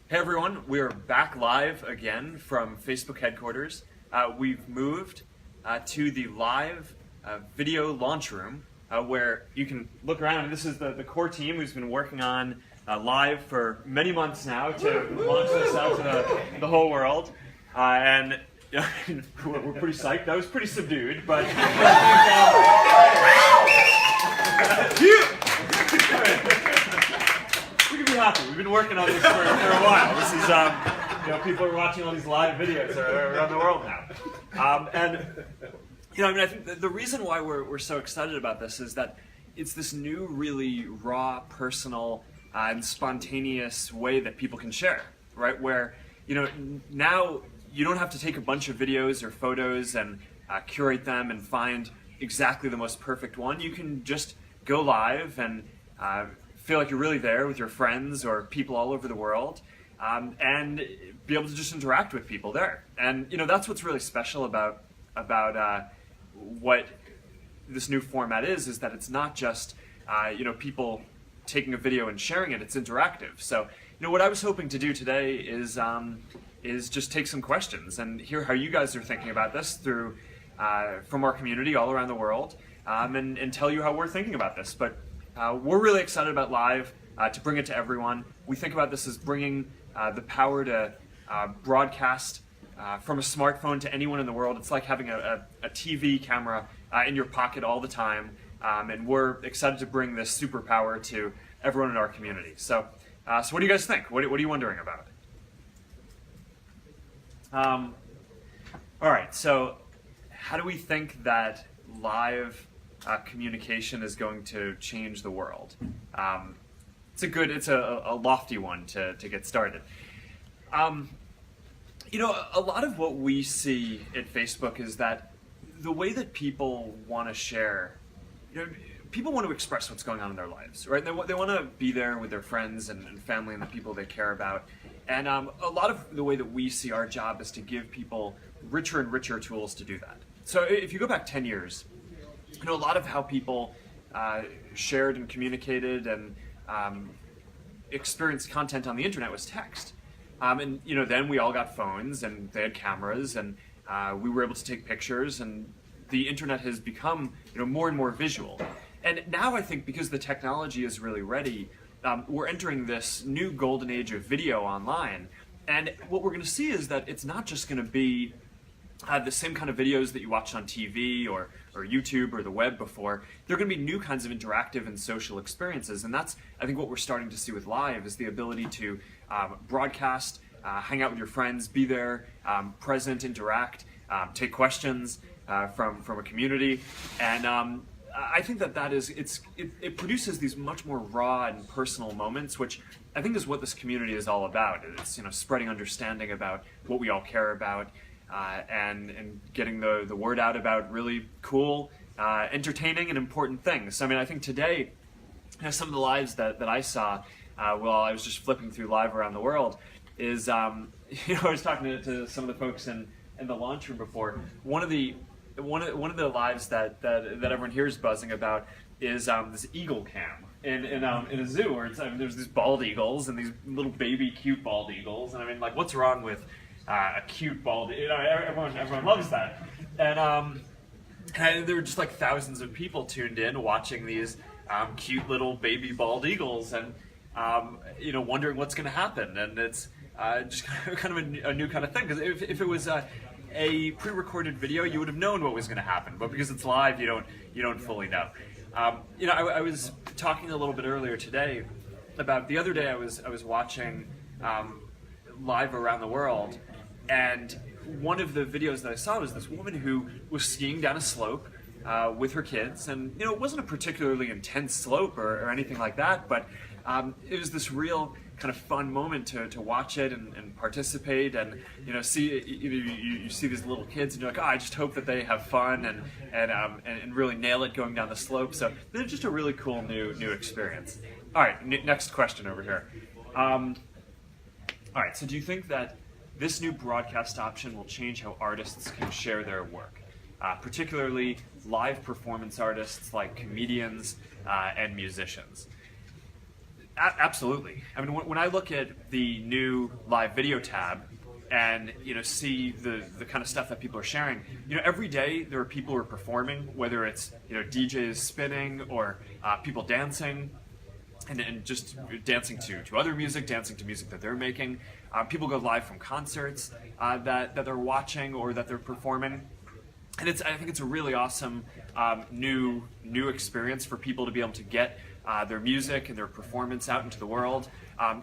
Hey everyone, we're back live again from Facebook headquarters. We've moved to the live video launch room where you can look around. This is the core team who's been working on live for many months now to launch this out to the whole world. And we're pretty psyched. That was pretty subdued, but we can be happy. We've been working on this for a while. This is, people are watching all these live videos around the world now. I think the reason why we're so excited about this is that it's this new, really raw, personal, and spontaneous way that people can share, right? Where, now you don't have to take a bunch of videos or photos and curate them and find exactly the most perfect one. You can just go live and feel like you're really there with your friends or people all over the world, and be able to just interact with people there. And that's what's really special about what this new format is that it's not just people taking a video and sharing it. It's interactive. So what I was hoping to do today is just take some questions and hear how you guys are thinking about this through from our community all around the world, and tell you how we're thinking about this. But we're really excited about live, to bring it to everyone. We think about this as bringing the power to broadcast from a smartphone to anyone in the world. It's like having a TV camera in your pocket all the time, and we're excited to bring this superpower to everyone in our community. So what do you guys think? What are you wondering about? All right, so how do we think that live communication is going to change the world? It's a lofty one to get started. A lot of what we see at Facebook is that the way that people want to share, people want to express what's going on in their lives, right? They want to be there with their friends and family and the people they care about. And a lot of the way that we see our job is to give people richer and richer tools to do that. So if you go back 10 years, a lot of how people shared and communicated and experienced content on the internet was text. And then we all got phones and they had cameras, and we were able to take pictures, and the internet has become more and more visual. And now I think because the technology is really ready, we're entering this new golden age of video online. And what we're going to see is that it's not just going to be the same kind of videos that you watched on TV or YouTube or the web before. There are going to be new kinds of interactive and social experiences, and that's, I think, what we're starting to see with live is the ability to broadcast, hang out with your friends, be there, present, interact, take questions from a community, and I think it produces these much more raw and personal moments, which I think is what this community is all about. It's spreading understanding about what we all care about, and getting the word out about really cool, entertaining, and important things. I mean, I think today, some of the lives that I saw while I was just flipping through live around the world is, I was talking to some of the folks in the launch room before. One of the lives that everyone here is buzzing about is this eagle cam in a zoo where there's these bald eagles and these little baby cute bald eagles, and I mean, like, what's wrong with a cute bald? Everyone loves that, and there were just like thousands of people tuned in watching these cute little baby bald eagles, and wondering what's going to happen, and it's just kind of a new kind of thing, because if it was a pre-recorded video, you would have known what was going to happen, but because it's live, you don't fully know. I was talking a little bit earlier today about the other day I was watching live around the world, and one of the videos that I saw was this woman who was skiing down a slope with her kids, and it wasn't a particularly intense slope or anything like that, but it was this real kind of fun moment to watch it and participate, and see you see these little kids and you're like, I just hope that they have fun and really nail it going down the slope. So it's just a really cool new experience. All right, next question over here. All right, so do you think that this new broadcast option will change how artists can share their work, particularly live performance artists like comedians and musicians? Absolutely. I mean, when I look at the new live video tab and see the kind of stuff that people are sharing, every day there are people who are performing, whether it's DJs spinning or people dancing. And just dancing to other music, dancing to music that they're making. People go live from concerts that they're watching or that they're performing. And I think it's a really awesome new experience for people to be able to get their music and their performance out into the world.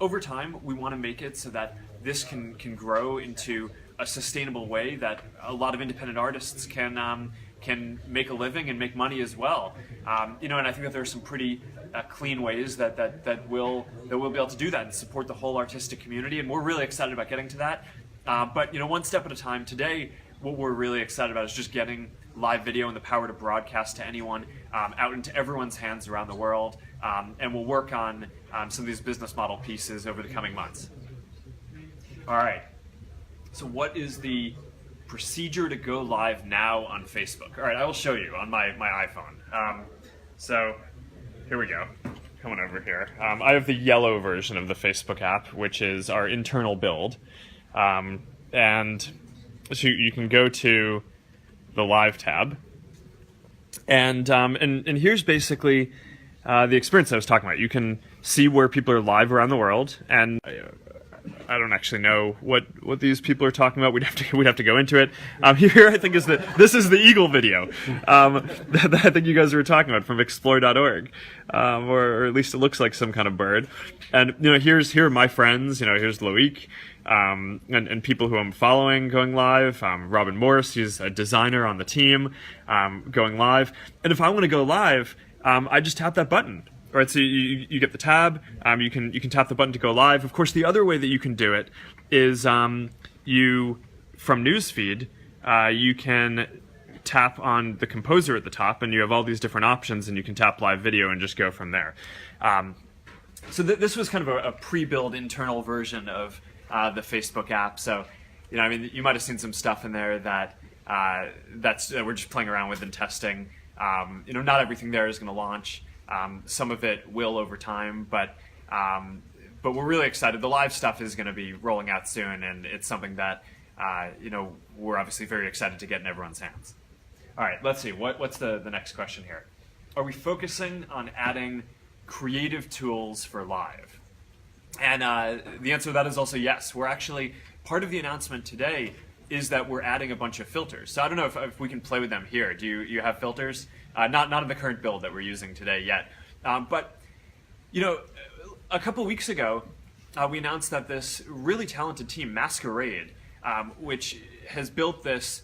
Over time, we want to make it so that this can grow into a sustainable way that a lot of independent artists can make a living and make money as well. And I think that there are some pretty clean ways that we'll be able to do that and support the whole artistic community, and we're really excited about getting to that. But one step at a time. Today, what we're really excited about is just getting live video and the power to broadcast to anyone out into everyone's hands around the world, and we'll work on some of these business model pieces over the coming months. All right. So what is the procedure to go live now on Facebook? All right, I will show you on my iPhone. So here we go. Coming over here. I have the yellow version of the Facebook app, which is our internal build. And so you can go to the live tab. And here's basically the experience I was talking about. You can see where people are live around the world, and I don't actually know what these people are talking about. We'd have to go into it. Here, I think this is the eagle video that I think you guys were talking about from explore.org, or at least it looks like some kind of bird. And here are my friends. Here's Loic, and people who I'm following going live. Robin Morris, he's a designer on the team, going live. And if I want to go live, I just tap that button. All right, so you get the tab. You can tap the button to go live. Of course, the other way that you can do it is from Newsfeed. You can tap on the composer at the top, and you have all these different options, and you can tap live video and just go from there. So this was kind of a pre-built internal version of the Facebook app. So you might have seen some stuff in there that we're just playing around with and testing. Not everything there is going to launch. Some of it will over time, but we're really excited. The live stuff is going to be rolling out soon, and it's something that we're obviously very excited to get in everyone's hands. All right, let's see. What's the next question here? Are we focusing on adding creative tools for live? And the answer to that is also yes. We're actually, part of the announcement today is that we're adding a bunch of filters. So I don't know if we can play with them here. Do you have filters? Not in the current build that we're using today yet. But a couple weeks ago, we announced that this really talented team, Masquerade, which has built this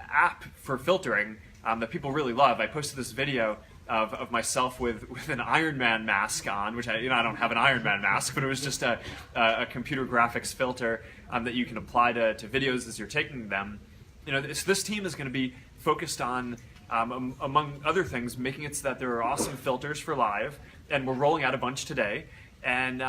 app for filtering that people really love. I posted this video of myself with an Iron Man mask on, which I don't have an Iron Man mask, but it was just a computer graphics filter that you can apply to videos as you're taking them. This team is going to be focused on, among other things, making it so that there are awesome filters for live, and we're rolling out a bunch today. And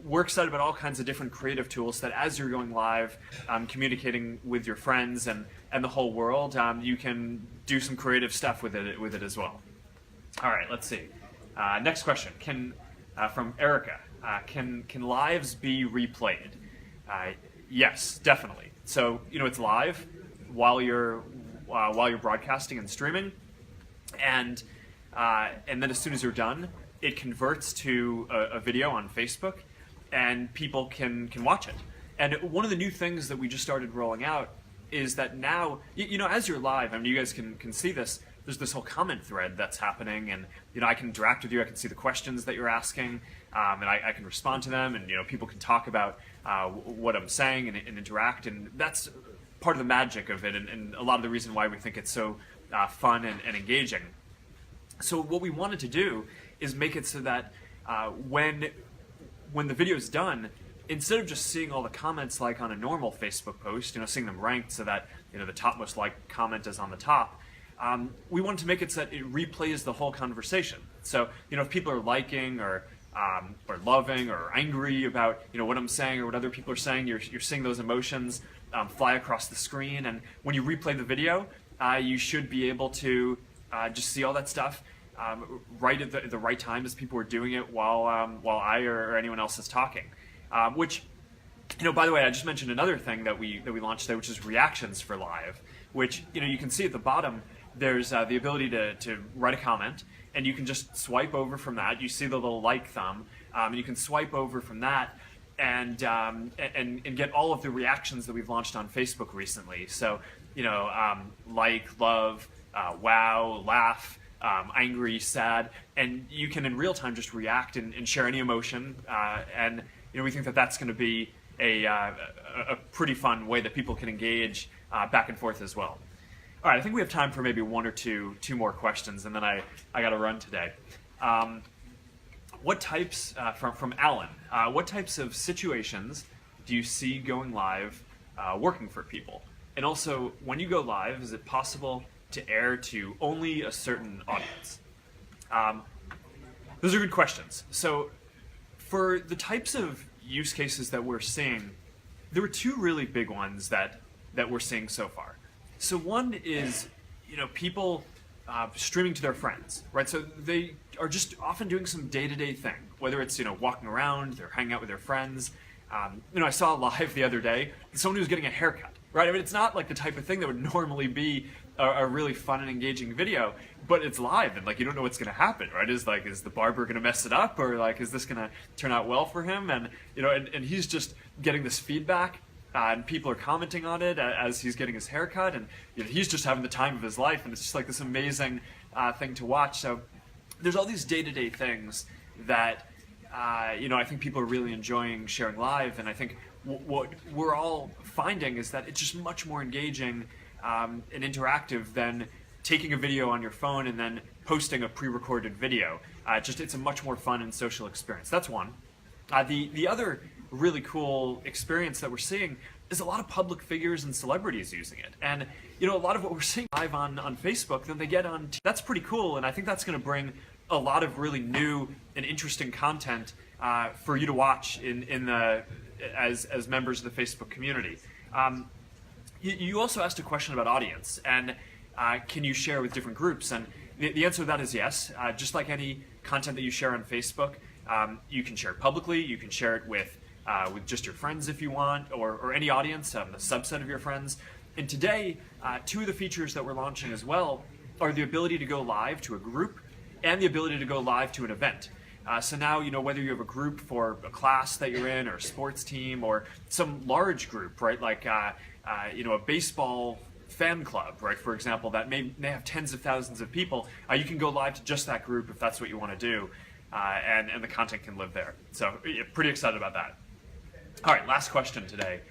we're excited about all kinds of different creative tools that as you're going live, communicating with your friends and the whole world, you can do some creative stuff with it as well. All right, let's see. Next question from Erica. Can lives be replayed? Yes, definitely. So it's live while you're broadcasting and streaming, and then as soon as you're done, it converts to a video on Facebook, and people can watch it. And one of the new things that we just started rolling out is that now, as you're live, I mean, you guys can see this. There's this whole comment thread that's happening, and I can interact with you. I can see the questions that you're asking, and I can respond to them, and people can talk about what I'm saying and interact, and that's part of the magic of it, and a lot of the reason why we think it's so fun and engaging. So what we wanted to do is make it so that when the video is done, instead of just seeing all the comments like on a normal Facebook post, seeing them ranked so that the topmost liked comment is on the top, we wanted to make it so that it replays the whole conversation. So if people are liking or loving or angry about what I'm saying or what other people are saying, you're seeing those emotions fly across the screen, and when you replay the video, you should be able to just see all that stuff. right at the right time as people were doing it while I or anyone else is talking. Which, by the way, I just mentioned another thing that we launched there, which is reactions for live, which, you can see at the bottom, there's the ability to write a comment, and you can just swipe over from that. You see the little like thumb, and you can swipe over from that and get all of the reactions that we've launched on Facebook recently. So, like, love, wow, laugh, angry, sad, and you can in real time just react and share any emotion. And we think that that's going to be a pretty fun way that people can engage back and forth as well. All right, I think we have time for maybe one or two more questions, and then I got to run today. What types, from Alan, what types of situations do you see going live working for people? And also, when you go live, is it possible to air to only a certain audience? Those are good questions. So for the types of use cases that we're seeing, there were two really big ones that we're seeing so far. So one is, people streaming to their friends, right? So they are just often doing some day-to-day thing, whether it's, walking around, they're hanging out with their friends. I saw live the other day, someone who was getting a haircut, right? I mean, it's not like the type of thing that would normally be a really fun and engaging video, but it's live, and you don't know what's going to happen, right? Is the barber going to mess it up, or is this going to turn out well for him? And and he's just getting this feedback, and people are commenting on it as he's getting his haircut, and he's just having the time of his life, and it's just this amazing thing to watch. So there's all these day-to-day things that I think people are really enjoying sharing live, and I think what we're all finding is that it's just much more engaging and interactive than taking a video on your phone and then posting a pre-recorded video. It's a much more fun and social experience. That's one. The other really cool experience that we're seeing is a lot of public figures and celebrities using it. And a lot of what we're seeing live on Facebook, then they get on. That's pretty cool, and I think that's going to bring a lot of really new and interesting content for you to watch as members of the Facebook community. You also asked a question about audience, and can you share with different groups? And the answer to that is yes. Just like any content that you share on Facebook, you can share it publicly, you can share it with just your friends if you want, or any audience, a subset of your friends. And today, two of the features that we're launching as well are the ability to go live to a group and the ability to go live to an event. So now, whether you have a group for a class that you're in, or a sports team, or some large group, right, like a baseball fan club, right, for example, that may have tens of thousands of people, you can go live to just that group if that's what you want to do, and the content can live there. So yeah, pretty excited about that. All right, last question today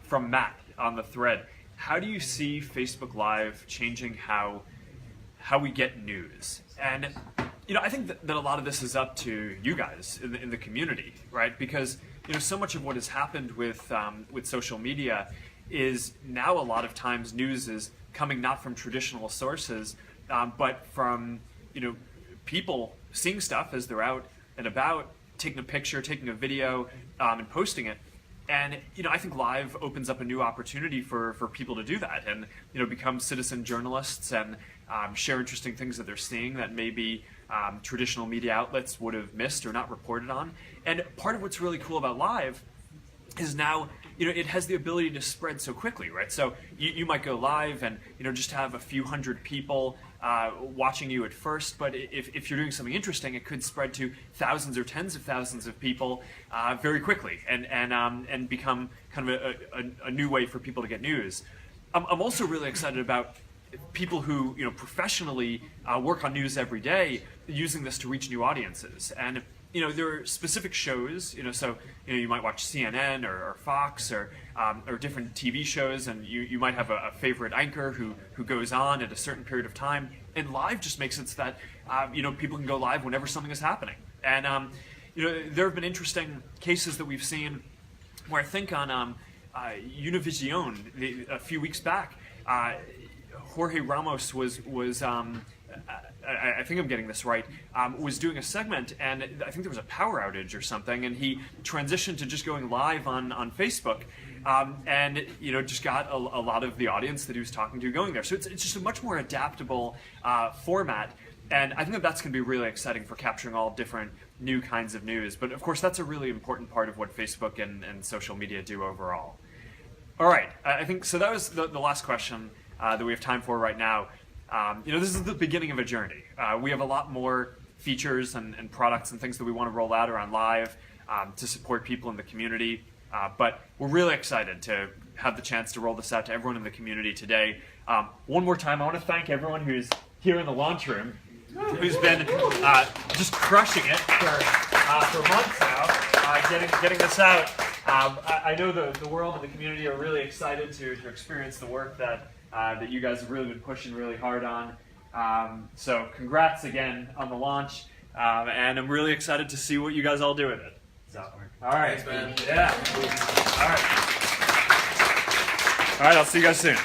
from Matt on the thread. How do you see Facebook Live changing how we get news? And I think that a lot of this is up to you guys in the community, right? Because so much of what has happened with social media is now a lot of times news is coming not from traditional sources, but from people seeing stuff as they're out and about, taking a picture, taking a video, and posting it. And I think live opens up a new opportunity for people to do that, and become citizen journalists and share interesting things that they're seeing that maybe traditional media outlets would have missed or not reported on. And part of what's really cool about live is now it has the ability to spread so quickly, right? So you might go live and just have a few hundred people watching you at first, but if you're doing something interesting, it could spread to thousands or tens of thousands of people very quickly, and become kind of a new way for people to get news. I'm also really excited about people who professionally work on news every day, using this to reach new audiences. And there are specific shows, so you might watch CNN or Fox or different TV shows, and you might have a favorite anchor who goes on at a certain period of time. And live just makes it so that people can go live whenever something is happening. And there have been interesting cases that we've seen where I think on Univision a few weeks back, Jorge Ramos was I think I'm getting this right, was doing a segment, and I think there was a power outage or something, and he transitioned to just going live on Facebook, and just got a lot of the audience that he was talking to going there. So it's just a much more adaptable format, And I think that that's going to be really exciting for capturing all different new kinds of news. But of course, that's a really important part of what Facebook and social media do overall. All right, I think so. That was the last question that we have time for right now. This is the beginning of a journey. We have a lot more features and products and things that we want to roll out around Live to support people in the community. But we're really excited to have the chance to roll this out to everyone in the community today. One more time, I want to thank everyone who's here in the launch room, who's been just crushing it for months now, getting this out. I know the world and the community are really excited to experience the work that you guys have really been pushing really hard on. So congrats again on the launch, and I'm really excited to see what you guys all do with it. So, all right, thanks, man. Yeah. All right. All right, I'll see you guys soon.